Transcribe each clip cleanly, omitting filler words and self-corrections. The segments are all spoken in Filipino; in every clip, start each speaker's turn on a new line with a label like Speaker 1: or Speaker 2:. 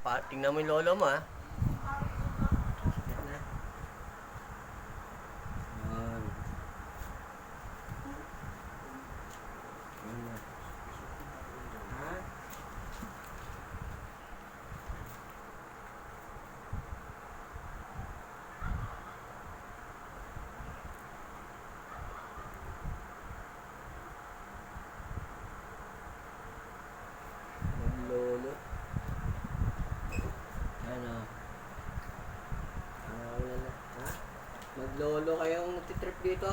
Speaker 1: Tingnan mo yung lolo mo, ha? Sakit na. Yan. Yan na. Ha? Ang lolo. Ano? Wala na. Ha? Maglolo kayong nagtitrip dito?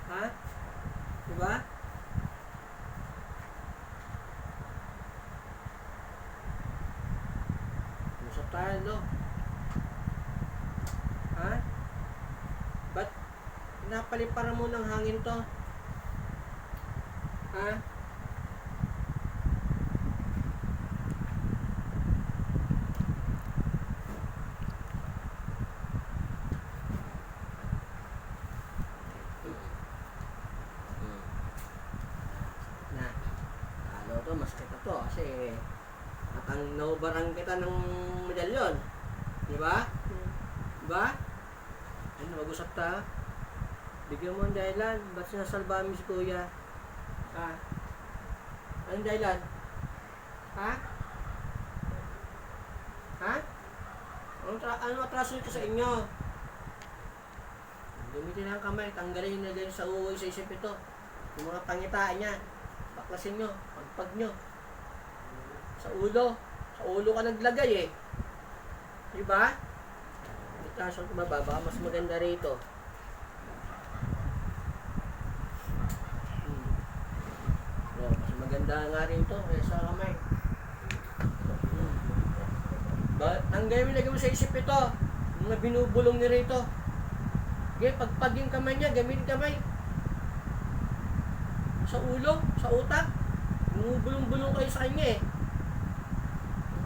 Speaker 1: Ha? Diba? Usap tayo, no? Ha? Ba't pinapaliparan mo ng hangin to? Ha? Na, lalo to, mas kita to kasi atang naubarang kita ng medalyon. Di ba? Di ba? Ano, mag-usap ta? Bigyan mo ang dahilan. Ba't sinasalbahan mo si kuya? Ha? Anong dahilan? Ha? Ha? Ano atraso ito sa inyo? Gamitin ang kamay, tanggalin na din sa uwi sa isip ito. Yung mga pangitain niya, baklasin nyo, pagpag nyo. Sa ulo ka naglagay eh. Diba? Itaas ang mababa, mas maganda rito. Mas maganda nga rito kaysa sa kamay. Tanggalin mo, lagay mo sa isip ito. Mga binubulong niya rito. Okay, pagpag yung kamay niya, gamitin kamay. Sa ulo, sa utak. Bumubulong-bulong kayo sa kanya eh.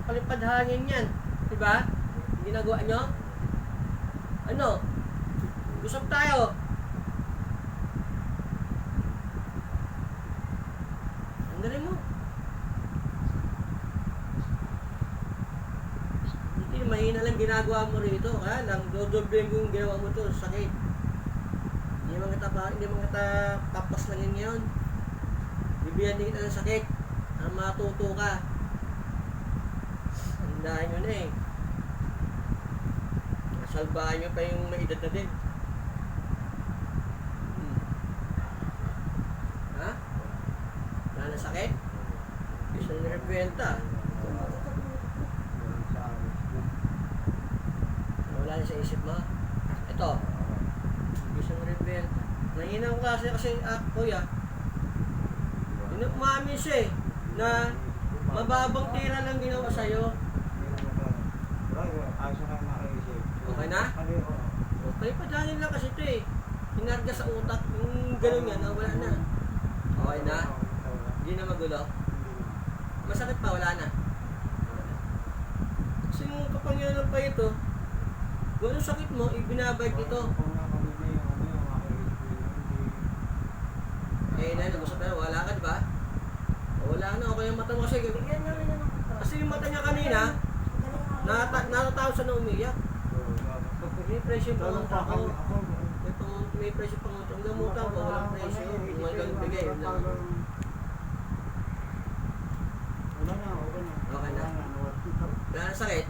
Speaker 1: Palipad hangin yan. Diba? Ginagawa nyo? Ano? Usap tayo. Tanggalin mo. Hindi, mahina lang ginagawa mo rito. Ha? Lang, dodobling yung ginawa mo to. Sakit. Hindi man kita papas lang yun ngayon. Bibigyan din kita ng sakit. Ang matuto ka. Andahan nyo na eh. Salbahan nyo pa yung may edad na din. Ha? Wala na sakit? Bisa na repuelta. Wala na sa isip mo. Ito. Bisa na repuelta. Nahina ko kasi kuya. Umamin siya eh. Na mababang tira lang ginawa sa'yo. Okay na? Okay, padalin lang kasi ito eh. Hinarga sa utak. Yung gano'n yan, wala na. Okay na? Hindi na magulo? Masakit pa, wala na. Kasi yung kapangyarihan pa ito, gano'n sakit mo, ibinabike ito. Eh, nag-usap na, wala ka diba? Wala na, okay yung mata mo kasi. Kasi yung mata niya kanina, natatawa sa na umiyak. May presyo pa ng tao. May presyo pa ng tao. Ang gamutan ko, walang presyo. Yung mga bigay, yun lang. Okay na? Wala na sakit?